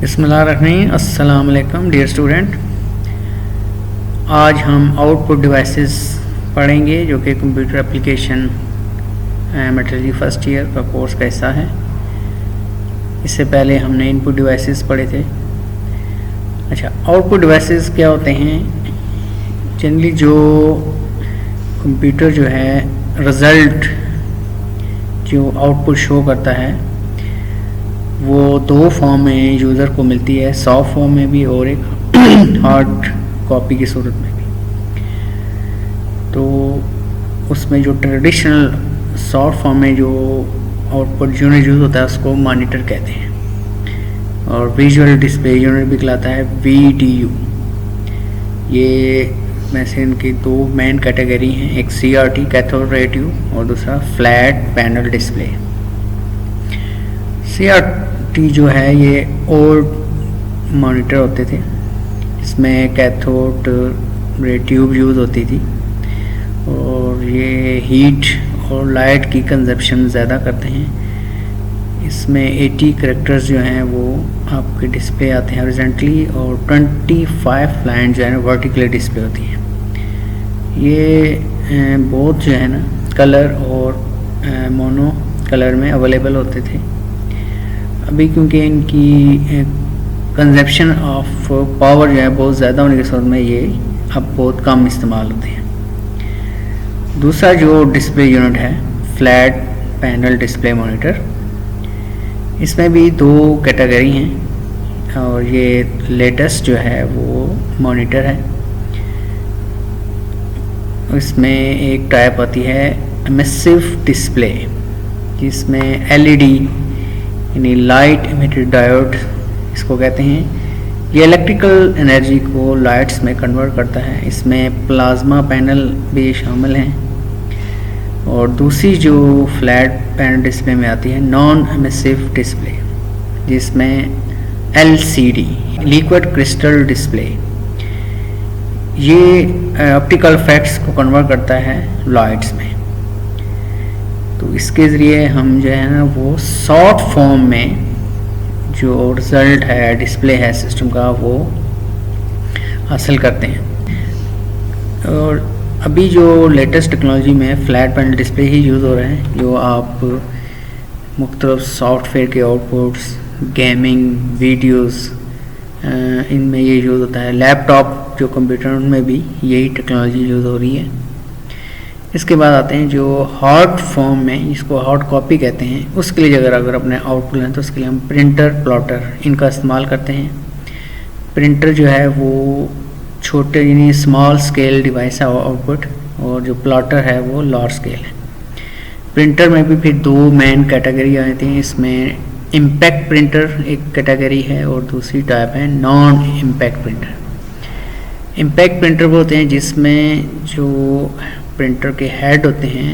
बिस्मिल्लाहिर्रहमानिर्रहीम। अस्सलाम वालेकुम डियर स्टूडेंट। आज हम आउटपुट डिवाइसेस पढ़ेंगे जो कि computer application metrology first year का कोर्स का हिस्सा है। इससे पहले हमने इनपुट डिवाइसेस पढ़े थे। अच्छा, आउटपुट डिवाइसेस क्या होते हैं? जनरली जो कंप्यूटर जो है रिज़ल्ट जो आउटपुट शो करता है वो दो फॉर्म में यूज़र को मिलती है, सॉफ्ट फॉर्म में भी और एक हार्ड कॉपी की सूरत में भी। तो उसमें जो ट्रेडिशनल सॉफ्ट फॉर्म में जो आउटपुट यूनिट यूज़ होता है उसको मॉनिटर कहते हैं, और विजुअल डिस्प्ले यूनिट भी कहलाता है VDU। ये में से इनकी दो मेन कैटेगरी हैं, एक CRT कैथोड रे ट्यूब और दूसरा फ्लैट पैनल डिस्प्ले। CRT जो है ये ओल्ड मॉनिटर होते थे, इसमें कैथोड रे ट्यूब यूज़ होती थी और ये हीट और लाइट की कंजप्शन ज़्यादा करते हैं। इसमें 80 करैक्टर्स जो हैं वो आपके डिस्प्ले आते हैं हॉरिजॉन्टली और 25 लाइन जो है ना वर्टिकली डिस्प्ले होती है। ये बहुत जो है ना कलर और मोनो कलर में अवेलेबल होते थे। अभी क्योंकि इनकी कंजप्शन ऑफ पावर जो है बहुत ज़्यादा होने के साथ में ये अब बहुत कम इस्तेमाल होते हैं। दूसरा जो डिस्प्ले यूनिट है फ्लैट पैनल डिस्प्ले मॉनिटर, इसमें भी दो कैटेगरी हैं और ये लेटेस्ट जो है वो मॉनिटर है। इसमें एक टाइप आती है एमिसिव डिस्प्ले, जिसमें LED यानी लाइट इमिटेड डायोड इसको कहते हैं। ये इलेक्ट्रिकल एनर्जी को लाइट्स में कन्वर्ट करता है। इसमें प्लाज्मा पैनल भी शामिल हैं। और दूसरी जो फ्लैट पैनल डिस्प्ले में आती है नॉन एमिसिव डिस्प्ले, जिसमें LCD लिक्विड क्रिस्टल डिस्प्ले, ये ऑप्टिकल इफेक्ट्स को कन्वर्ट करता है लाइट्स में। तो इसके ज़रिए हम जो है ना वो शॉर्ट फॉर्म में जो रिज़ल्ट है डिस्प्ले है सिस्टम का वो हासिल करते हैं। और अभी जो लेटेस्ट टेक्नोलॉजी में फ्लैट पैनल डिस्प्ले ही यूज़ हो रहे हैं, जो आप मुख्तलिफ सॉफ्टवेयर के आउटपुट्स, गेमिंग, वीडियोस, इनमें ये यूज़ होता है। लैपटॉप जो कंप्यूटर उनमें भी यही टेक्नोलॉजी यूज़ हो रही है। इसके बाद आते हैं जो हार्ड फॉर्म में, इसको हार्ड कॉपी कहते हैं। उसके लिए अगर अपने आउटपुट लें तो उसके लिए हम प्रिंटर, प्लॉटर इनका इस्तेमाल करते हैं। प्रिंटर जो है वो छोटे यानी स्मॉल स्केल डिवाइस है आउटपुट, और जो प्लॉटर है वो लार्ज स्केल है। प्रिंटर में भी फिर दो मेन कैटेगरी आती हैं। इसमें इम्पैक्ट प्रिंटर एक कैटेगरी है और दूसरी टाइप है non impact printer. Impact printer वो होते हैं जिसमें जो प्रिंटर के हेड होते हैं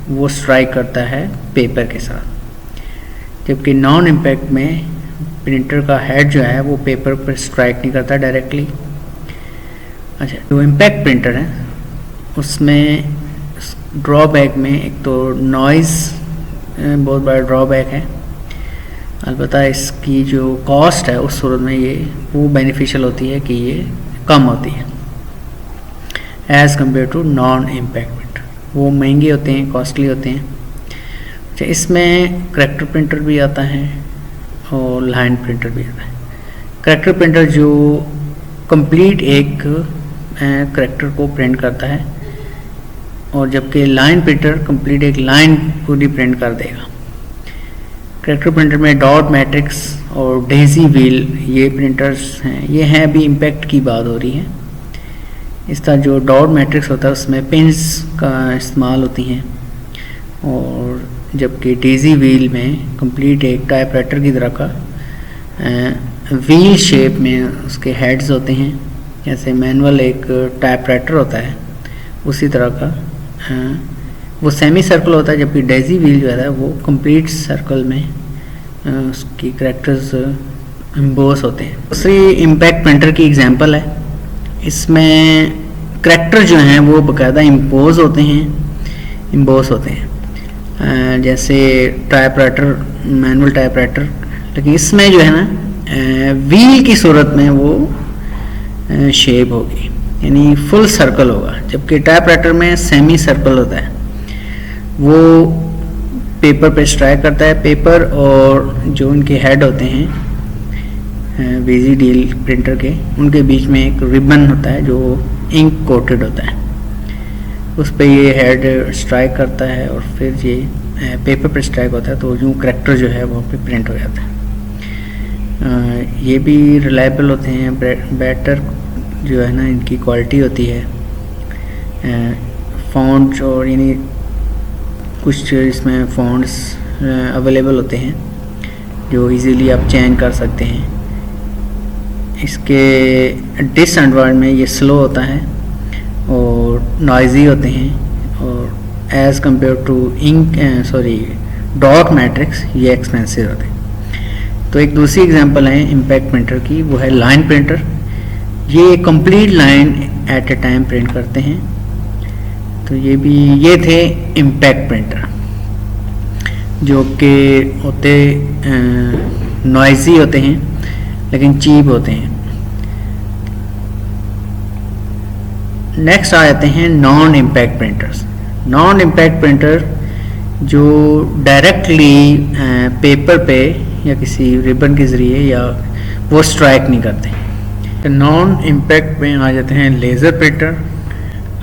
वो स्ट्राइक करता है पेपर के साथ, जबकि नॉन इम्पैक्ट में प्रिंटर का हेड जो है वो पेपर पर स्ट्राइक नहीं करता डायरेक्टली। अच्छा, जो इम्पैक्ट प्रिंटर है उसमें ड्रॉबैक में एक तो नॉइज़ बहुत बड़ा ड्रॉबैक है। अलबत्ता इसकी जो कॉस्ट है उस सूरत में ये वो बेनिफिशियल होती है कि ये कम होती है as compared to non impact printer. वो महंगे होते हैं, कॉस्टली होते हैं। अच्छा, इसमें करैक्टर प्रिंटर भी आता है और लाइन प्रिंटर भी आता है। करैक्टर प्रिंटर जो कंप्लीट एक करैक्टर को प्रिंट करता है, और जबकि लाइन प्रिंटर कंप्लीट एक लाइन पूरी प्रिंट कर देगा। करैक्टर प्रिंटर में डॉट मैट्रिक्स और डेजी व्हील ये प्रिंटर्स हैं। ये हैं अभी इम्पैक्ट की बात हो रही है। इस तरह जो डॉट मैट्रिक्स होता है उसमें पिन्स का इस्तेमाल होती हैं, और जबकि डेजी व्हील में कंप्लीट एक टाइपराइटर की तरह का व्हील शेप में उसके हेड्स होते हैं। जैसे मैनुअल एक टाइपराइटर होता है उसी तरह का वो सेमी सर्कल होता है, जबकि डेजी व्हील जो है वो कंप्लीट सर्कल में उसकी करैक्टर्स एम्बोस होते हैं। दूसरी इम्पैक्ट प्रिंटर की एग्जांपल है। इसमें करैक्टर जो हैं वो बाकायदा इम्बोस होते हैं, जैसे टाइपराइटर, मैनुअल टाइपराइटर। लेकिन इसमें जो है ना व्हील की सूरत में वो शेप होगी, यानी फुल सर्कल होगा, जबकि टाइपराइटर में सेमी सर्कल होता है। वो पेपर पे स्ट्राइक करता है, पेपर और जो उनके हेड होते हैं VGDL प्रिंटर के, उनके बीच में एक रिबन होता है जो इंक कोटेड होता है, उस पे ये हेड स्ट्राइक करता है और फिर ये पेपर पे स्ट्राइक होता है, तो यूँ करैक्टर जो है वहाँ पे प्रिंट हो जाता है। ये भी रिलायबल होते हैं, बेटर जो है ना इनकी क्वालिटी होती है। फ़ॉन्ट्स और यानी कुछ इसमें फ़ॉन्ट्स अवेलेबल होते हैं जो इजीली आप चेंज कर सकते हैं। इसके डिसएडवांटेज में ये स्लो होता है और नॉइजी होते हैं, और as compare to dot matrix ये एक्सपेंसिव होते हैं। तो एक दूसरी एग्जांपल है इम्पैक्ट प्रिंटर की, वो है लाइन प्रिंटर। ये complete line at A time print करते हैं। तो ये थे इम्पैक्ट प्रिंटर, जो कि होते नॉइजी होते हैं लेकिन चीप होते हैं। नेक्स्ट आ जाते हैं non impact printers. Non impact printer जो डायरेक्टली पेपर पे या किसी रिबन के ज़रिए या वो स्ट्राइक नहीं करते। नॉन इम्पैक्ट में आ जाते हैं लेज़र प्रिंटर।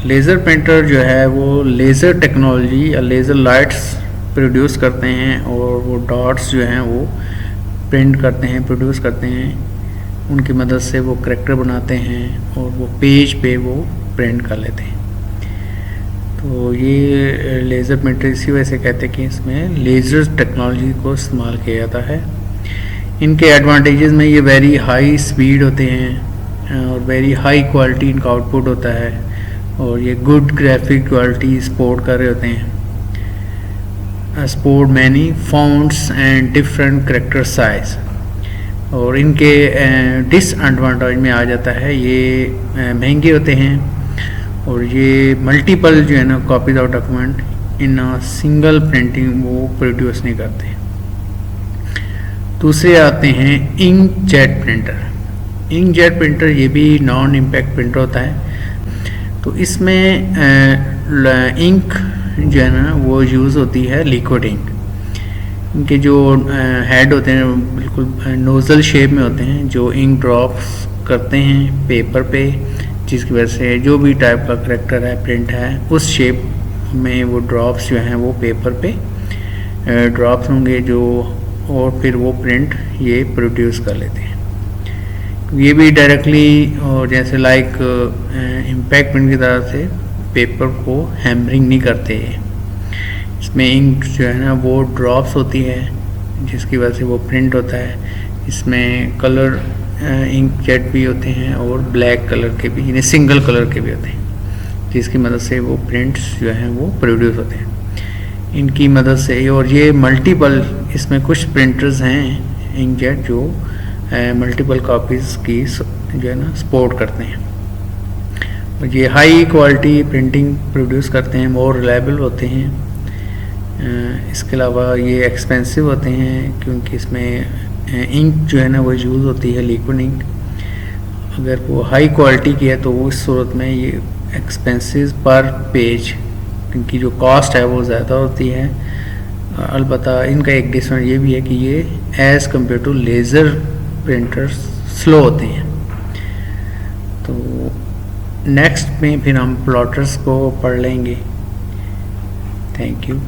लेज़र प्रिंटर जो है वो लेज़र टेक्नोलॉजी या लेज़र लाइट्स प्रोड्यूस करते हैं, और वो डॉट्स जो हैं वो प्रिंट करते हैं, प्रोड्यूस करते हैं। उनकी मदद से वो करैक्टर बनाते हैं और वो पेज पे वो प्रिंट कर लेते हैं। तो ये लेज़र प्रिंटर इसी वजह से कहते हैं कि इसमें लेज़र टेक्नोलॉजी को इस्तेमाल किया जाता है। इनके एडवांटेजेस में ये वेरी हाई स्पीड होते हैं और वेरी हाई क्वालिटी इनका आउटपुट होता है, और ये गुड ग्राफिक क्वालिटी सपोर्ट कर रहे होते हैं। Support many fonts and different character size. और इनके डिसएडवांटेज में आ जाता है ये महंगे होते हैं, और ये मल्टीपल जो है ना copies of document in single printing वो प्रोड्यूस नहीं करते। दूसरे आते हैं इंकजेट प्रिंटर। इंकजेट प्रिंटर ये भी नॉन इम्पैक्ट प्रिंटर होता है। तो इसमें इंक जो है ना वो यूज़ होती है लिक्विड इंक। इनके जो हेड होते हैं बिल्कुल नोज़ल शेप में होते हैं, जो इंक ड्रॉप्स करते हैं पेपर पे, जिसकी वजह से जो भी टाइप का करैक्टर है प्रिंट है उस शेप में वो ड्रॉप्स जो हैं वो पेपर पे ड्रॉप्स होंगे जो, और फिर वो प्रिंट ये प्रोड्यूस कर लेते हैं। ये भी डायरेक्टली और जैसे लाइक इम्पैक्ट प्रिंट की तरह से पेपर को हैमरिंग नहीं करते। इसमें इंक जो है ना वो ड्रॉप्स होती है जिसकी वजह से वो प्रिंट होता है। इसमें कलर इंक जेट भी होते हैं और ब्लैक कलर के भी, यानी सिंगल कलर के भी होते हैं, जिसकी मदद से वो प्रिंट्स जो हैं वो प्रोड्यूस होते हैं इनकी मदद से। और ये मल्टीपल, इसमें कुछ प्रिंटर्स हैं इंक जेट जो मल्टीपल कॉपीज़ की जो है ना सपोर्ट करते हैं। और ये हाई क्वालिटी प्रिंटिंग प्रोड्यूस करते हैं, मोर रिलायबल होते हैं। इसके अलावा ये एक्सपेंसिव होते हैं क्योंकि इसमें इंक जो है ना वो यूज़ होती है लिक्विड इंक। अगर वो हाई क्वालिटी की है तो वो इस सूरत में ये एक्सपेंसिव पर पेज, क्योंकि जो कॉस्ट है वो ज़्यादा होती है। अलबत्ता इनका एक डिसएडवांटेज ये भी है कि ये as compared to laser printers slow होते हैं। तो नेक्स्ट में फिर हम प्लॉटर्स को पढ़ लेंगे। Thank you.